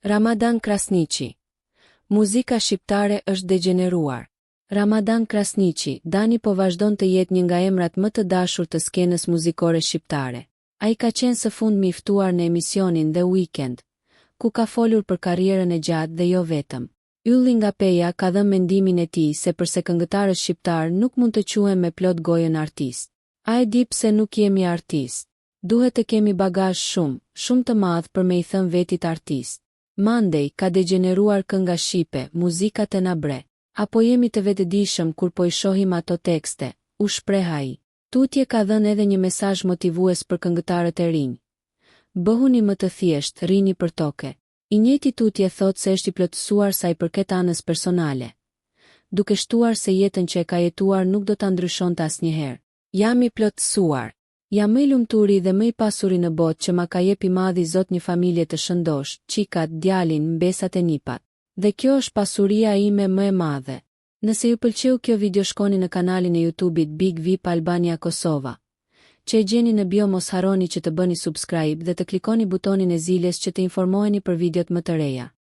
Ramadan Krasniqi. Muzika shqiptare është degeneruar. Ramadan Krasniqi, Dani po vazhdon të jetë një nga emrat më të dashur të skenës muzikore shqiptare. Ai ka qenë së fundmi i ftuar në emisionin The Weekend, ku ka folur për karrierën e gjatë dhe jo vetëm. Ylli nga Peja ka dhënë mendimin e tij se përse këngëtarët shqiptar nuk mund të quhen me plot gojën artist. A e di pse nuk jemi artist? Duhet të kemi bagazh shumë të madh për me i thënë vetit artist. Mandej ka degeneruar kënga shqipe, muzikat e na bre. Apo jemi të vetëdijshëm kur po i shohim ato tekste, u shpreh ai. Tutje ka dhënë edhe një mesazh motivues për këngëtarët e rinj. Bëhuni më të thjesht, rini për toke. I njëjti tutje thot se është i plotësuar sa i përket anës personale, duke shtuar se jetën që e ka jetuar nuk do ta ndryshonte asnjëherë. Jam i plotësuar. Jam më i lumturi dhe më i pasuri në botë që ma ka jep i madhi Zot një familje të shëndosh, qikat, djalin, mbesat e nipat. Dhe kjo është pasuria ime më e madhe. Nëse ju pëlqeu kjo video shkoni në kanalin e YouTube-it Big VIP Albania Kosova, që e gjeni në bio. Mos harroni që të bëni subscribe dhe të klikoni butonin e ziljes që të informoheni për videot më të reja.